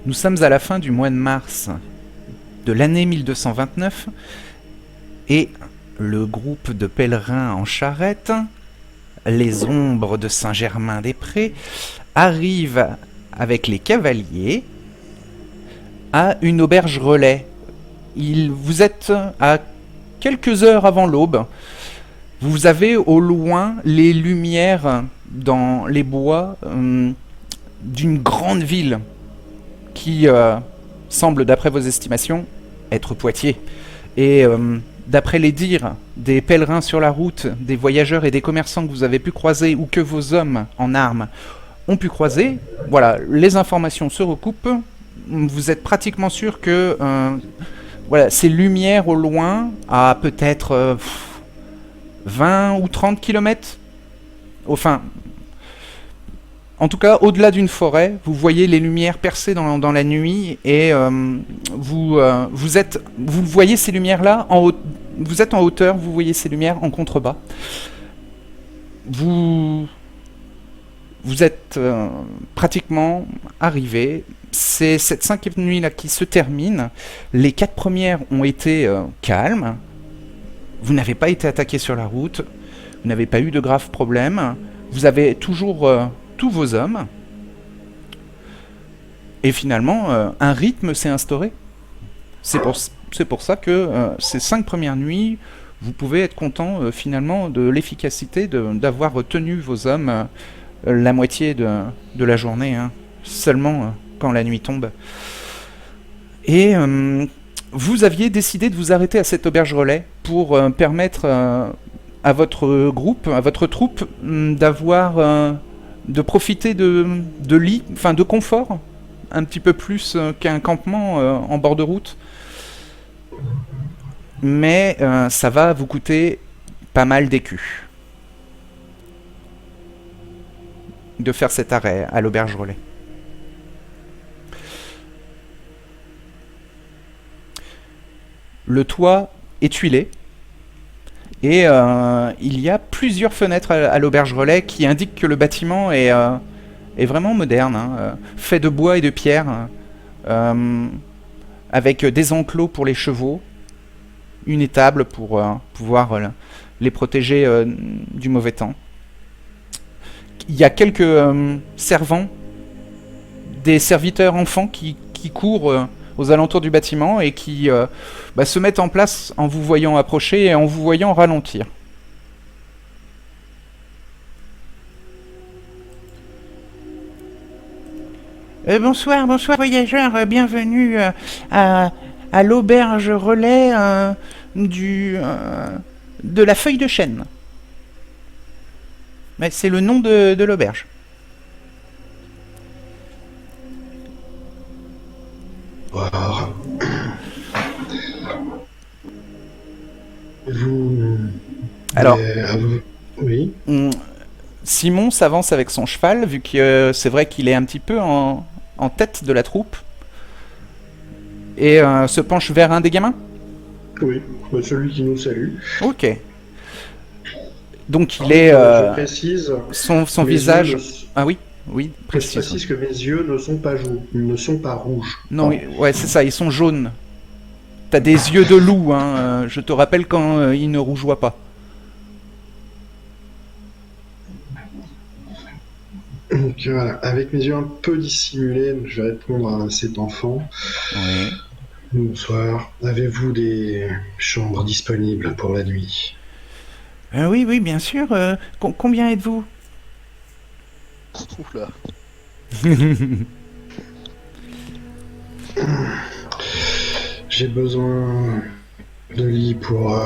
Nous sommes à la fin du mois de mars de l'année 1229 et le groupe de pèlerins en charrette, les ombres de Saint-Germain-des-Prés, arrive avec les cavaliers à une auberge relais. Vous êtes à quelques heures avant l'aube. Vous avez au loin les lumières dans les bois d'une grande ville qui semble, d'après vos estimations, être Poitiers. Et d'après les dires des pèlerins sur la route, des voyageurs et des commerçants que vous avez pu croiser ou que vos hommes en armes ont pu croiser, voilà, les informations se recoupent. Vous êtes pratiquement sûr que voilà, ces lumières au loin, à peut-être 20 ou 30 kilomètres, enfin, en tout cas, au-delà d'une forêt, vous voyez les lumières percer dans la nuit et vous voyez ces lumières-là en haut. Vous êtes en hauteur, vous voyez ces lumières en contrebas. Vous êtes pratiquement arrivé. C'est cette cinquième nuit-là qui se termine. Les 4 premières ont été calmes. Vous n'avez pas été attaqué sur la route. Vous n'avez pas eu de graves problèmes. Vous avez toujours tous vos hommes. Et finalement, un rythme s'est instauré. C'est pour ça que ces 5 premières nuits, vous pouvez être content finalement de l'efficacité d'avoir tenu vos hommes la moitié de la journée, hein, seulement quand la nuit tombe. Et vous aviez décidé de vous arrêter à cette auberge relais pour permettre à votre groupe, à votre troupe, de profiter de lits, enfin de confort, un petit peu plus qu'un campement en bord de route. Mais ça va vous coûter pas mal d'écus de faire cet arrêt à l'auberge relais. Le toit est tuilé et il y a plusieurs fenêtres à l'auberge relais qui indiquent que le bâtiment est vraiment moderne, hein, fait de bois et de pierre, avec des enclos pour les chevaux, une étable pour pouvoir les protéger du mauvais temps. Il y a quelques servants, des serviteurs enfants qui courent aux alentours du bâtiment et qui se mettent en place en vous voyant approcher et en vous voyant ralentir. Bonsoir voyageurs, bienvenue à l'auberge relais de la feuille de chêne. Mais c'est le nom de l'auberge. Voir. Vous... Alors, oui. Simon s'avance avec son cheval, vu que c'est vrai qu'il est un petit peu en tête de la troupe, et se penche vers un des gamins. Oui, celui qui nous salue. Ok. Donc il est... Je précise... Son visage... Ah oui, précise. Je précise que mes yeux ne sont pas rouges. Non, ouais, c'est ça, ils sont jaunes. T'as des yeux de loup, hein, je te rappelle quand ils ne rougeoient pas. Donc voilà, avec mes yeux un peu dissimulés, je vais répondre à cet enfant. Oui. Bonsoir. Avez-vous des chambres disponibles pour la nuit? Oui, bien sûr. Combien êtes-vous? Oula. J'ai besoin de lits pour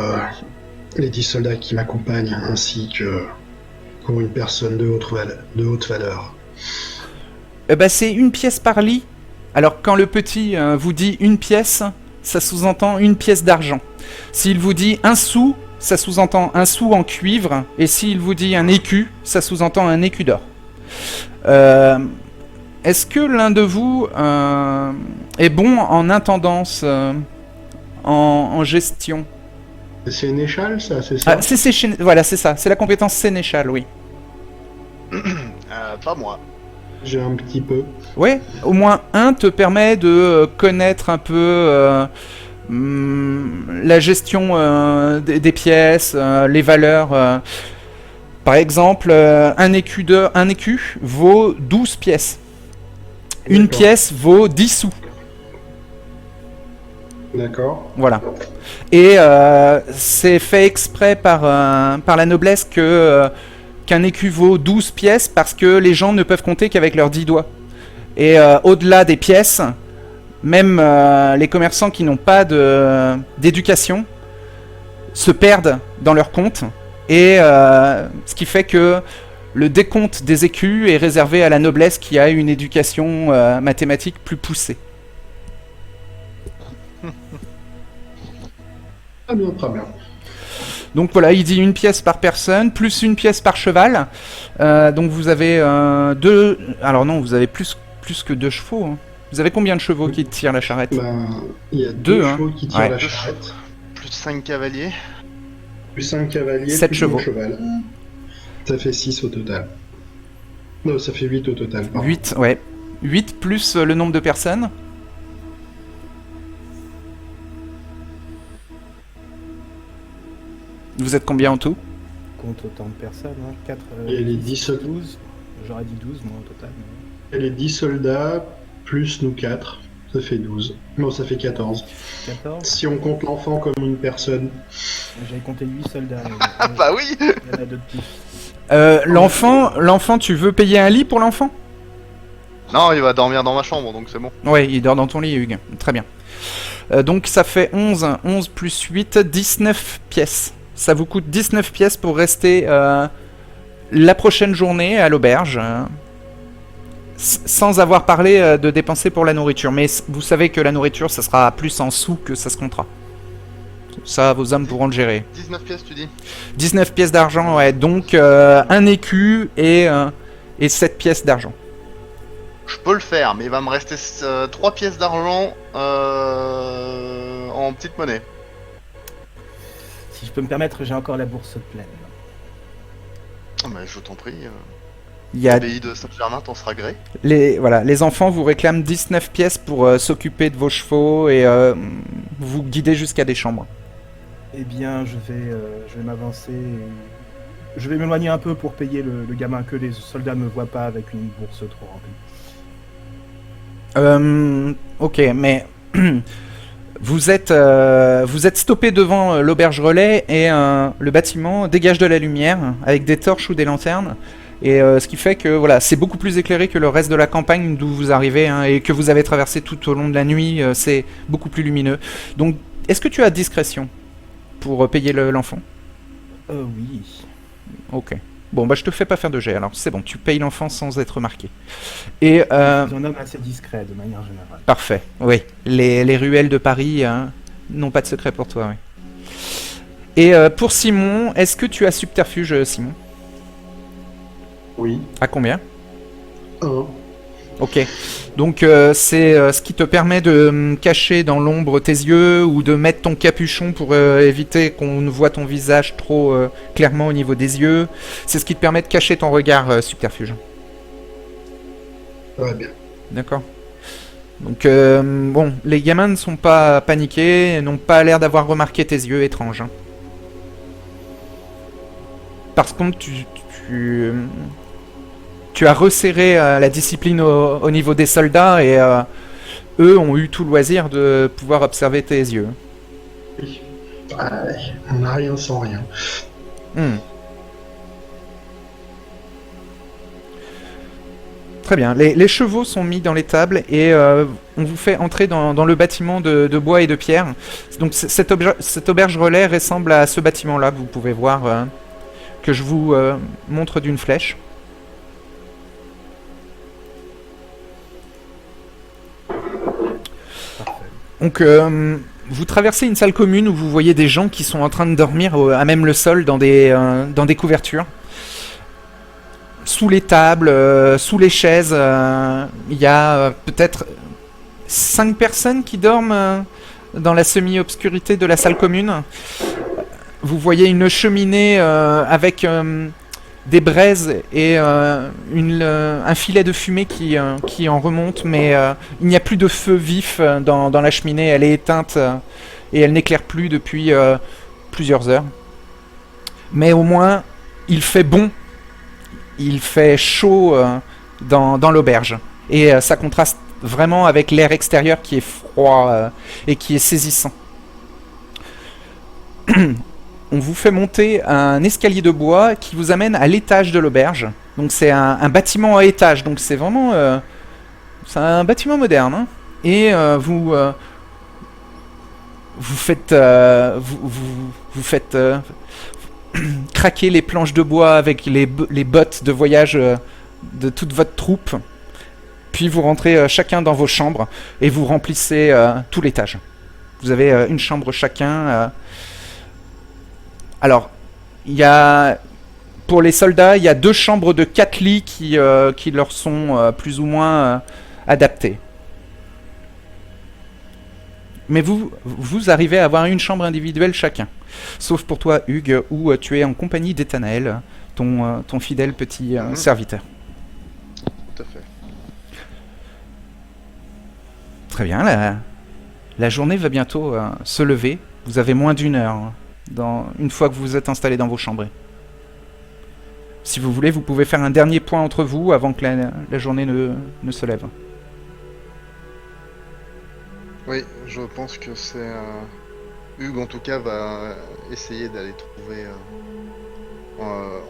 les 10 soldats qui m'accompagnent, ainsi que pour une personne de haute valeur. C'est une pièce par lit. Alors quand le petit vous dit une pièce, ça sous-entend une pièce d'argent. S'il vous dit un sou, ça sous-entend un sou en cuivre. Et s'il vous dit un écu, ça sous-entend un écu d'or. Est-ce que l'un de vous est bon en intendance, en gestion? C'est sénéchal, ça, c'est ça? Voilà, c'est ça. C'est la compétence sénéchal, oui. Pas moi. J'ai un petit peu. Ouais, au moins un te permet de connaître un peu la gestion des pièces, les valeurs. Par exemple, un écu vaut 12 pièces. Une D'accord. pièce vaut 10 sous. D'accord. Voilà. Et c'est fait exprès par la noblesse qu'un écu vaut 12 pièces parce que les gens ne peuvent compter qu'avec leurs 10 doigts. Et au-delà des pièces, même les commerçants qui n'ont pas d'éducation se perdent dans leur compte. Et ce qui fait que le décompte des écus est réservé à la noblesse qui a une éducation mathématique plus poussée. Très bien, très bien. Donc voilà, il dit une pièce par personne, plus une pièce par cheval. Donc vous avez deux... Alors non, vous avez plus que 2 chevaux. Hein. Vous avez combien de chevaux qui tirent la charrette? Il y a Deux, 2 hein. chevaux qui tirent Ouais. la charrette, Plus de 5 cavaliers. plus 5 cavaliers, 7 plus chevaux. un cheval. Ça fait 6 au total. Non, ça fait 8 au total. Pardon. 8, ouais. 8 plus le nombre de personnes. Vous êtes combien en tout? Compte autant de personnes, hein. 4, Et les 10 soldats. 12. J'aurais dit 12 moi au total. Et les 10 soldats, plus nous 4, ça fait 12. Non, ça fait 14. 14. Si on compte l'enfant comme une personne, J'avais compté 8 soldats. Ah bah oui. Il y en a deux de plus. L'enfant, tu veux payer un lit pour l'enfant? Non, il va dormir dans ma chambre, donc c'est bon. Ouais, il dort dans ton lit, Hugues. Très bien. Donc ça fait 11. 11 plus 8, 19 pièces. Ça vous coûte 19 pièces pour rester la prochaine journée à l'auberge. Sans avoir parlé de dépenser pour la nourriture. Mais vous savez que la nourriture, ça sera plus en sous que ça se comptera. Ça, vos hommes pourront le gérer. 19 pièces, tu dis? 19 pièces d'argent, ouais. Donc un écu et 7 pièces d'argent. Je peux le faire, mais il va me rester 3 pièces d'argent en petite monnaie. Si je peux me permettre, j'ai encore la bourse pleine. Oh, mais je t'en prie. Il y a L'abbaye de Saint-Germain t'en sera gré. les enfants vous réclament 19 pièces pour s'occuper de vos chevaux et vous guider jusqu'à des chambres. Eh bien, je vais m'avancer. Je vais m'éloigner un peu pour payer le gamin, que les soldats ne me voient pas avec une bourse trop remplie. Ok, mais vous êtes stoppé devant l'auberge relais et le bâtiment dégage de la lumière avec des torches ou des lanternes. Et ce qui fait que voilà, c'est beaucoup plus éclairé que le reste de la campagne d'où vous arrivez hein, et que vous avez traversé tout au long de la nuit. C'est beaucoup plus lumineux. Donc, est-ce que tu as discrétion pour payer l'enfant? Oui. Ok. Bon, bah je te fais pas faire de jet, alors c'est bon, tu payes l'enfant sans être remarqué. Et Je suis un homme assez discret de manière générale. parfait, oui. Les ruelles de Paris hein, n'ont pas de secret pour toi, oui. Et pour Simon, est-ce que tu as subterfuge, Simon? oui. À combien? 1. Ok. Donc c'est ce qui te permet de cacher dans l'ombre tes yeux ou de mettre ton capuchon pour éviter qu'on ne voit ton visage trop clairement au niveau des yeux. C'est ce qui te permet de cacher ton regard subterfuge. Ça va bien. D'accord. Donc bon, les gamins ne sont pas paniqués, n'ont pas l'air d'avoir remarqué tes yeux étranges. Hein. Par contre, tu as resserré la discipline au niveau des soldats et eux ont eu tout le loisir de pouvoir observer tes yeux. Oui. Ah, on n'a rien sans rien. Hmm. Très bien. Les chevaux sont mis dans les tables et on vous fait entrer dans le bâtiment de bois et de pierre. Donc cette auberge relais ressemble à ce bâtiment-là que vous pouvez voir, que je vous montre d'une flèche. Donc, vous traversez une salle commune où vous voyez des gens qui sont en train de dormir à même le sol dans des couvertures. Sous les tables, sous les chaises, il y a peut-être 5 personnes qui dorment dans la semi-obscurité de la salle commune. Vous voyez une cheminée avec des braises et un filet de fumée qui en remonte, mais il n'y a plus de feu vif dans la cheminée, elle est éteinte et elle n'éclaire plus depuis plusieurs heures. Mais au moins, il fait bon, il fait chaud dans l'auberge. Et ça contraste vraiment avec l'air extérieur qui est froid et qui est saisissant. On vous fait monter un escalier de bois qui vous amène à l'étage de l'auberge. Donc c'est un bâtiment à étage, donc c'est vraiment c'est un bâtiment moderne. Hein. Et vous faites craquer les planches de bois avec les bottes de voyage de toute votre troupe. Puis vous rentrez chacun dans vos chambres et vous remplissez tout l'étage. Vous avez une chambre chacun. Alors, pour les soldats, il y a 2 chambres de 4 lits qui leur sont plus ou moins adaptées. Mais vous arrivez à avoir une chambre individuelle chacun. Sauf pour toi, Hugues, où tu es en compagnie d'Ethanaël, ton fidèle petit serviteur. Tout à fait. Très bien, la journée va bientôt se lever. Vous avez moins d'1 heure une fois que vous vous êtes installé dans vos chambres. Si vous voulez, vous pouvez faire un dernier point entre vous avant que la journée ne se lève. Oui, je pense que c'est... Hugues, en tout cas, va essayer d'aller trouver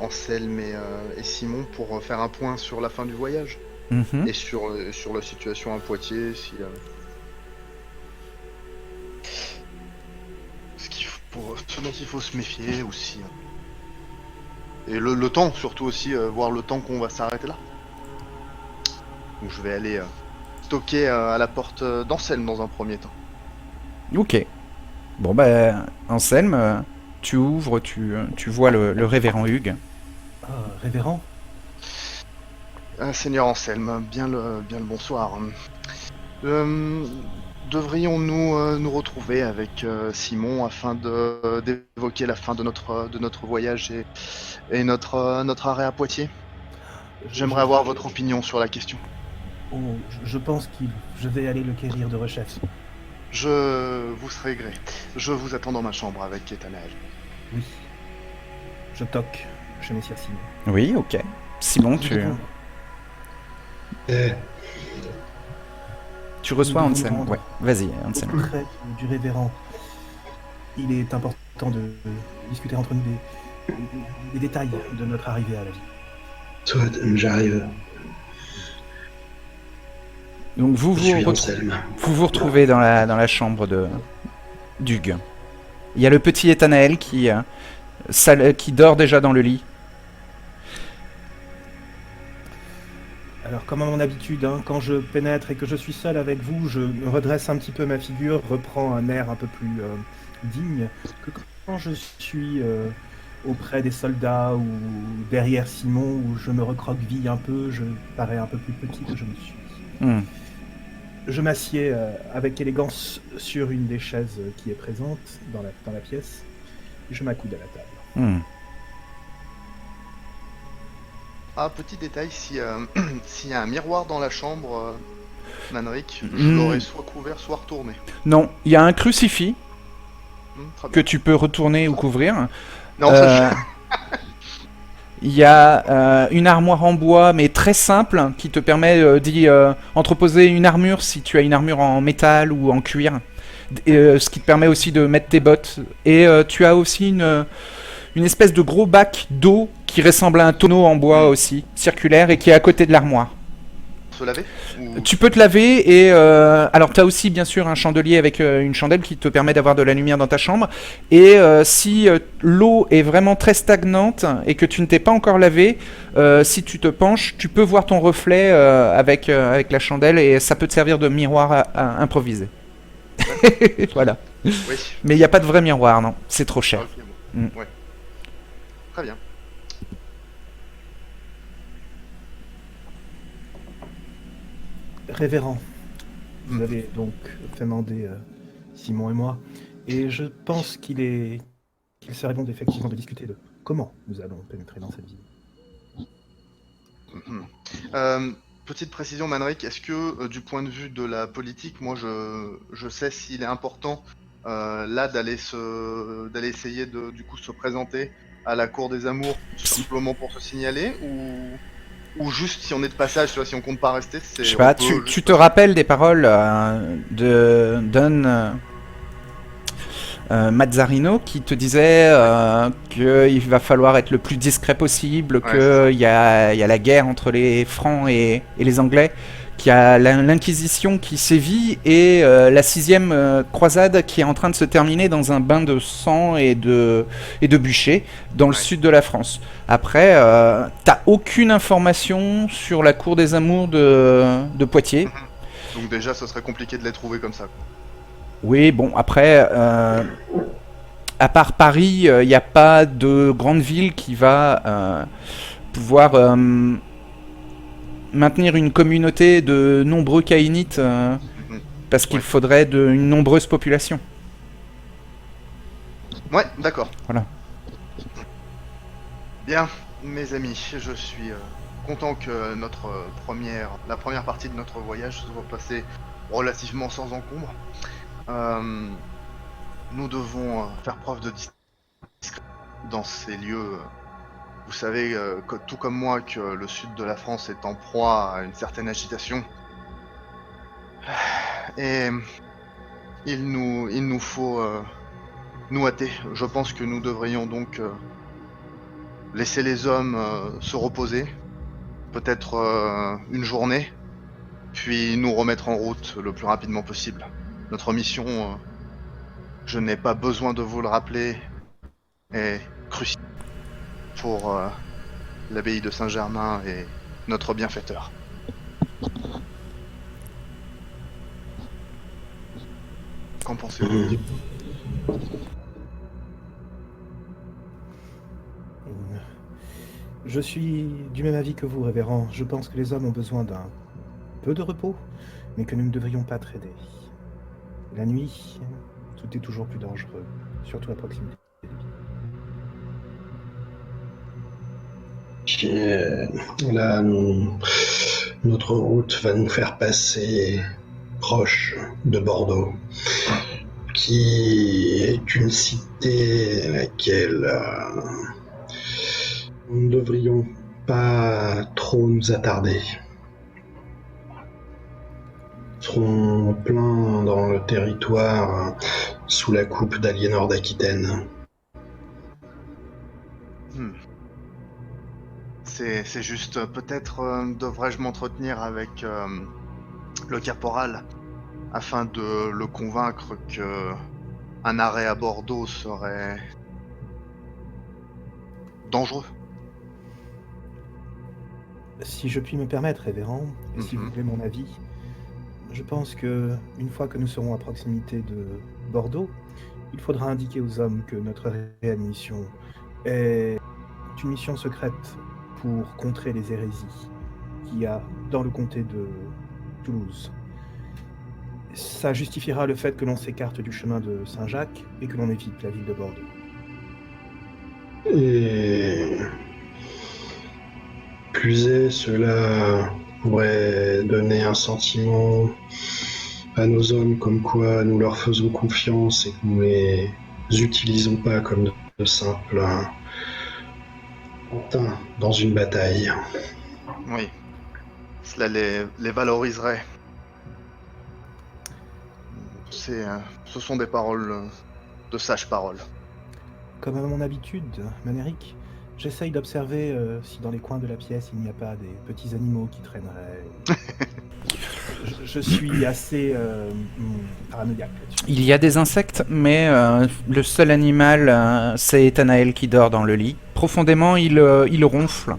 Anselme et Simon pour faire un point sur la fin du voyage. Mhm. Et sur la situation à Poitiers, ce dont il faut se méfier aussi. Et le temps, surtout aussi, voir le temps qu'on va s'arrêter là. Donc je vais aller toquer à la porte d'Anselme dans un premier temps. Ok. Bon Anselme, tu ouvres, tu vois le révérend Hugues. Révérend? Seigneur Anselme, bien le bonsoir. Devrions-nous nous retrouver avec Simon afin d'évoquer la fin de notre voyage et notre arrêt à Poitiers? J'aimerais avoir votre opinion sur la question. Oh, je pense je vais aller le quérir de recherche. Je vous serai gré. Je vous attends dans ma chambre avec Ethanaël. Oui. Je toque chez Messire Simon. Oui, ok. Simon, tu reçois Anselme. Ouais, vas-y, Anselme. Auprès du révérend, il est important de discuter entre nous des détails de notre arrivée à la vie. Soit j'arrive. Donc vous Je suis vous Anselme. vous retrouvez dans la chambre d'Hugues. Il y a le petit Ethanaël qui dort déjà dans le lit. Alors, comme à mon habitude, quand je pénètre et que je suis seul avec vous, je me redresse un petit peu ma figure, reprends un air un peu plus digne que quand je suis auprès des soldats ou derrière Simon, où je me recroqueville un peu, je parais un peu plus petit que je ne suis. Je m'assieds avec élégance sur une des chaises qui est présente dans la pièce, et je m'accoude à la table. Ah, petit détail, s'il y a un miroir dans la chambre, Manric, je l'aurais soit couvert, soit retourné. Non, il y a un crucifix Très bien. que tu peux retourner ou couvrir. Non, ça, Il y a une armoire en bois, mais très simple, qui te permet d'y entreposer une armure si tu as une armure en métal ou en cuir. Ce qui te permet aussi de mettre tes bottes. Et tu as aussi une espèce de gros bac d'eau qui ressemble à un tonneau en bois aussi, circulaire, et qui est à côté de l'armoire. se laver ou... Tu peux te laver et alors tu as aussi bien sûr un chandelier avec une chandelle qui te permet d'avoir de la lumière dans ta chambre, et si l'eau est vraiment très stagnante et que tu ne t'es pas encore lavé, si tu te penches, tu peux voir ton reflet avec la chandelle, et ça peut te servir de miroir à improviser. Voilà. Oui. Mais il n'y a pas de vrai miroir, non, c'est trop cher. Ok, bon. Mm. Ouais. Très bien. Révérend, vous avez donc fait mander Simon et moi, et je pense qu'il serait bon effectivement de discuter de comment nous allons pénétrer dans cette ville. Mhm. Petite précision, Manrik, est-ce que du point de vue de la politique, moi je sais s'il est important là d'aller essayer de du coup se présenter à la cour des amours simplement pour se signaler ou juste si on est de passage, tu vois, si on compte pas rester, Je sais on pas, peut tu juste te passer. rappelles des paroles de Don Mazzarino qui te disait qu'il va falloir être le plus discret possible, Ouais, c'est ça. il y a la guerre entre les Francs et les Anglais, qu'il y a l'Inquisition qui sévit et la sixième croisade qui est en train de se terminer dans un bain de sang et de bûcher dans le Ouais. sud de la France. Après, t'as aucune information sur la cour des amours de Poitiers. Mhm. Donc déjà, ce serait compliqué de les trouver comme ça, quoi. Oui, bon, après, à part Paris, il n'y a pas de grande ville qui va pouvoir maintenir une communauté de nombreux Caïnites Mhm. parce qu'il Ouais. faudrait une nombreuse population. Ouais, d'accord. Voilà. Bien, mes amis, je suis content que la première partie de notre voyage soit passée relativement sans encombre. Euh, Nous devons faire preuve de discrétion dans ces lieux. Vous savez, tout comme moi, que le sud de la France est en proie à une certaine agitation. Et il nous faut nous hâter. Je pense que nous devrions donc laisser les hommes se reposer, peut-être une journée, puis nous remettre en route le plus rapidement possible. Notre mission, je n'ai pas besoin de vous le rappeler, est cruciale pour l'abbaye de Saint-Germain et notre bienfaiteur. Qu'en pensez-vous? Je suis du même avis que vous, révérend. Je pense que les hommes ont besoin d'un peu de repos, mais que nous ne devrions pas trader. La nuit, tout est toujours plus dangereux, surtout à proximité des villes. Là, notre route va nous faire passer proche de Bordeaux, qui est une cité à laquelle nous ne devrions pas trop nous attarder. Nous serons plein dans le territoire sous la coupe d'Aliénor d'Aquitaine. C'est juste, peut-être devrais-je m'entretenir avec le caporal afin de le convaincre que un arrêt à Bordeaux serait dangereux. Si je puis me permettre, révérend, et si vous voulez mon avis, je pense que une fois que nous serons à proximité de Bordeaux, il faudra indiquer aux hommes que notre réelle mission est une mission secrète pour contrer les hérésies qu'il y a dans le comté de Toulouse. Ça justifiera le fait que l'on s'écarte du chemin de Saint-Jacques et que l'on évite la ville de Bordeaux. Et plus est, cela pourrait donner un sentiment à nos hommes comme quoi nous leur faisons confiance et que nous les utilisons pas comme de simples pantins dans une bataille. Oui, cela les valoriserait. Ce sont des paroles, de sages paroles. Comme à mon habitude, Manéric, j'essaye d'observer si dans les coins de la pièce il n'y a pas des petits animaux qui traîneraient. je suis assez paranoïaque là-dessus. Il y a des insectes, mais le seul animal, c'est Ethanaël qui dort dans le lit. Profondément, il ronfle.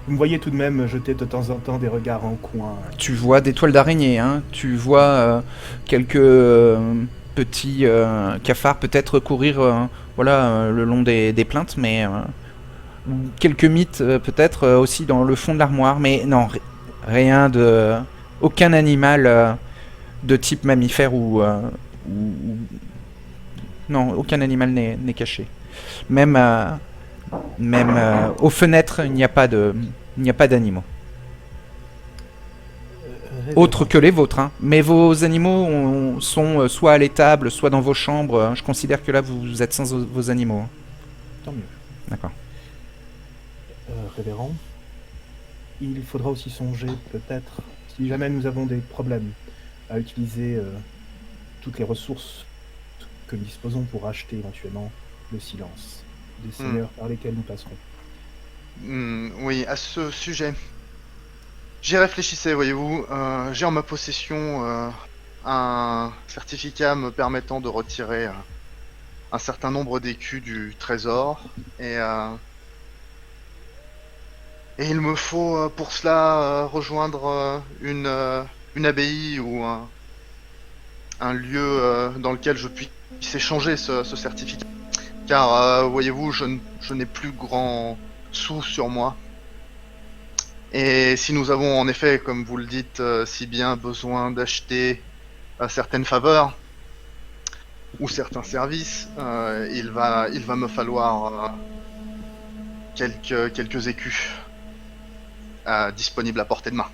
Vous me voyez tout de même jeter de temps en temps des regards en coin. Tu vois des toiles d'araignée, hein. Tu vois quelques petits cafards peut-être courir le long des plaintes, mais quelques mythes peut-être aussi dans le fond de l'armoire, mais non, rien de... Aucun animal de type mammifère ou... Non, aucun animal n'est caché. Même Même aux fenêtres, il n'y a pas d'animaux. Autres que les vôtres, hein. Mais vos animaux sont soit à l'étable, soit dans vos chambres. Je considère que là, vous êtes sans vos animaux. Tant mieux. D'accord. Révérend, il faudra aussi songer, peut-être, si jamais nous avons des problèmes, à utiliser toutes les ressources que nous disposons pour acheter éventuellement le silence des seigneurs par lesquels nous passerons. Oui, à ce sujet, j'y réfléchissais, voyez-vous. J'ai en ma possession un certificat me permettant de retirer un certain nombre d'écus du trésor. Et il me faut pour cela rejoindre une abbaye ou un lieu dans lequel je puisse échanger ce certificat. Car, voyez-vous, je n'ai plus grand sous sur moi. Et si nous avons en effet, comme vous le dites, si bien besoin d'acheter certaines faveurs ou certains services, il va me falloir quelques écus disponibles à portée de main.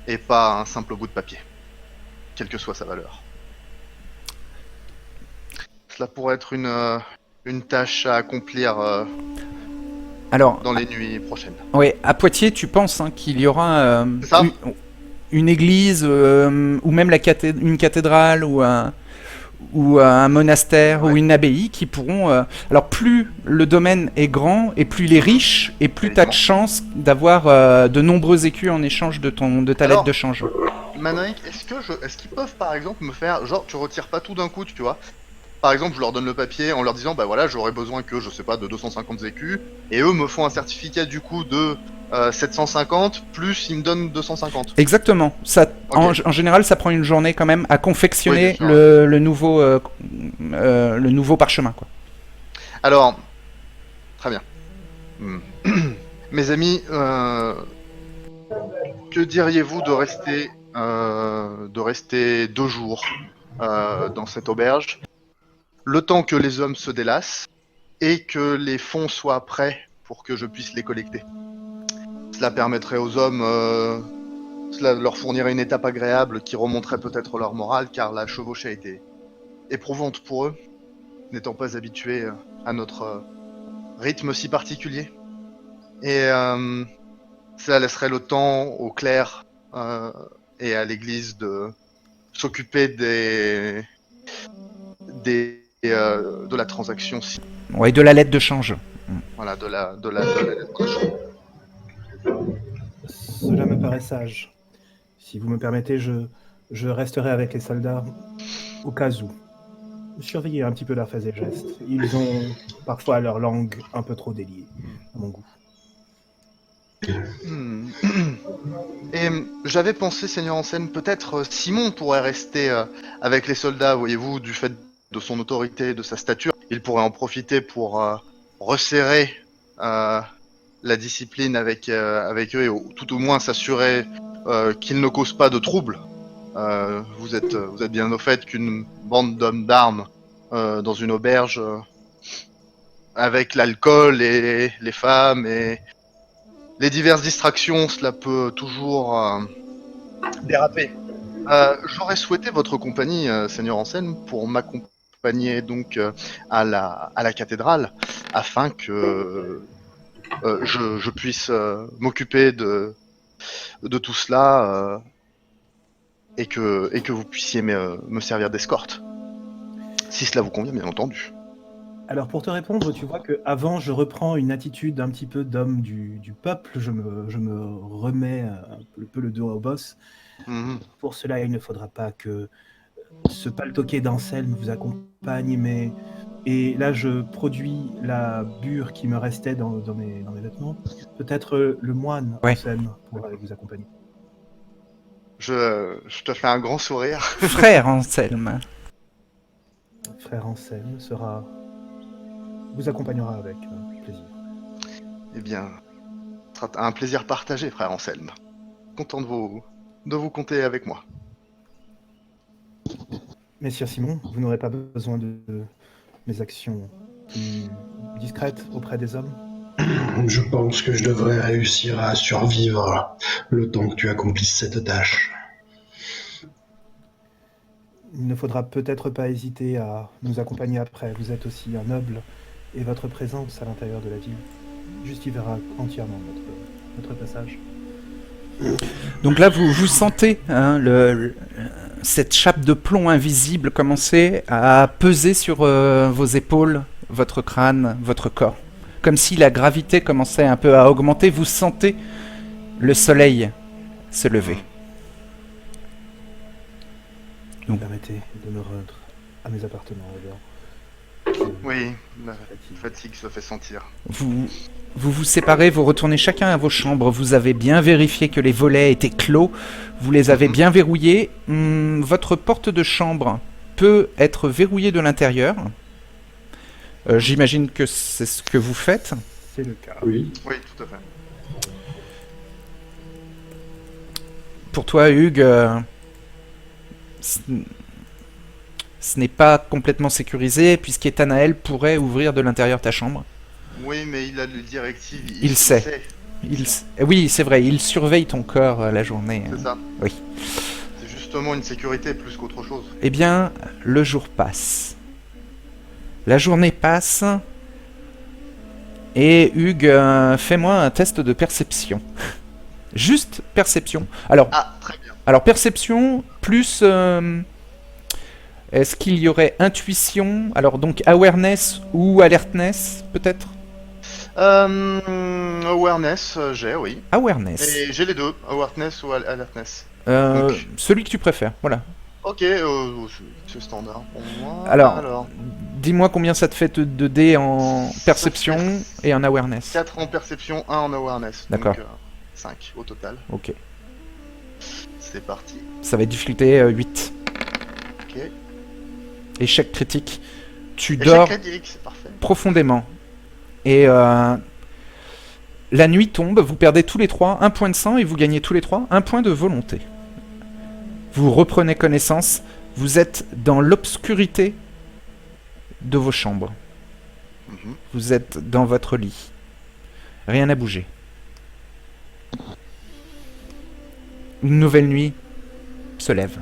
Et pas un simple bout de papier, quelle que soit sa valeur. Cela pourrait être une tâche à accomplir Alors, dans les nuits prochaines. ouais, à Poitiers, tu penses qu'il y aura C'est ça une église ou même une cathédrale ou un monastère Ouais. ou une abbaye qui pourront... alors plus le domaine est grand et plus il est riche et plus tu as de chances d'avoir de nombreux écus en échange de ta lettre Alors, de change. Manric, est-ce qu'ils peuvent par exemple me faire, genre tu retires pas tout d'un coup, tu vois? Par exemple, je leur donne le papier en leur disant, bah voilà, j'aurais besoin que, je sais pas, de 250 écus, et eux me font un certificat du coup de 750, plus ils me donnent 250. Exactement. Ça, Ok. en général, ça prend une journée quand même à confectionner Oui, bien sûr. le nouveau parchemin, quoi. Alors, très bien. Mes amis, que diriez-vous de rester 2 jours dans cette auberge, le temps que les hommes se délassent et que les fonds soient prêts pour que je puisse les collecter. Cela permettrait aux hommes, cela leur fournirait une étape agréable qui remonterait peut-être leur morale, car la chevauchée a été éprouvante pour eux, n'étant pas habitués à notre rythme si particulier. Et cela laisserait le temps au clerc et à l'église de s'occuper de la transaction, Ouais, de la lettre de change. voilà, de la lettre de change. Cela me paraît sage. Si vous me permettez, je resterai avec les soldats au cas où. Surveillez un petit peu leurs faits et gestes. Ils ont parfois leur langue un peu trop déliée, à mon goût. Et j'avais pensé, Seigneur Anselme, peut-être Simon pourrait rester avec les soldats, voyez-vous, du fait de son autorité, de sa stature. Il pourrait en profiter pour resserrer la discipline avec eux, et tout au moins s'assurer qu'ils ne causent pas de troubles. Vous êtes bien au fait qu'une bande d'hommes d'armes dans une auberge, avec l'alcool et les femmes et les diverses distractions, cela peut toujours déraper. J'aurais souhaité votre compagnie, Seigneur Anselme, pour m'accompagner donc à la cathédrale, afin que je puisse m'occuper de tout cela et que vous puissiez me servir d'escorte. Si cela vous convient, bien entendu. Alors pour te répondre, tu vois que avant je reprends une attitude un petit peu d'homme du peuple, je me remets un peu le dos au boss. Mhm. Pour cela, il ne faudra pas que ce paltoquet d'Anselme vous accompagne, et là je produis la bure qui me restait dans mes vêtements. Peut-être le moine Ouais. Anselme pourrait vous accompagner. Je te fais un grand sourire. Frère Anselme. Frère Anselme vous accompagnera avec plaisir. Eh bien, ce sera un plaisir partagé, frère Anselme. Content de vous compter avec moi. Messire Simon, vous n'aurez pas besoin de mes actions plus discrètes auprès des hommes? Je pense que je devrais réussir à survivre le temps que tu accomplisses cette tâche. Il ne faudra peut-être pas hésiter à nous accompagner après. Vous êtes aussi un noble et votre présence à l'intérieur de la ville justifiera entièrement notre passage. Donc là, vous sentez hein, cette chape de plomb invisible commencer à peser sur vos épaules, votre crâne, votre corps. Comme si la gravité commençait un peu à augmenter. Vous sentez le soleil se lever. Permettez de me rendre à mes appartements, alors. Oui, la fatigue se fait sentir. Vous séparez, vous retournez chacun à vos chambres. Vous avez bien vérifié que les volets étaient clos. Vous les avez bien verrouillés. Votre porte de chambre peut être verrouillée de l'intérieur. J'imagine que c'est ce que vous faites. C'est le cas. Oui. Oui, tout à fait. Pour toi, Hugues, ce n'est pas complètement sécurisé, puisqu'Ethanaël pourrait ouvrir de l'intérieur ta chambre. Oui, mais il a les directives. Il sait. Oui, c'est vrai, il surveille ton corps la journée. C'est ça. Oui. C'est justement une sécurité plus qu'autre chose. Eh bien, le jour passe. La journée passe. Et Hugues, fais-moi un test de perception. Juste perception. Alors, Très bien. perception plus... est-ce qu'il y aurait intuition? Alors donc awareness ou alertness, peut-être? Awareness, j'ai, oui. Awareness. Et j'ai les deux, awareness ou alertness. Donc. Celui que tu préfères, voilà. Ok, c'est standard pour moi. Alors, dis-moi combien ça te fait de dés en perception et en awareness. 4 en perception, 1 en awareness. D'accord. Donc 5 au total. Ok. C'est parti. Ça va être difficulté 8. Ok. Échec critique. Tu Échec dors critique, c'est parfait. profondément. Et la nuit tombe, vous perdez tous les trois un point de sang et vous gagnez tous les trois un point de volonté. Vous reprenez connaissance, vous êtes dans l'obscurité de vos chambres. Mhm. Vous êtes dans votre lit. Rien n'a bougé. Une nouvelle nuit se lève.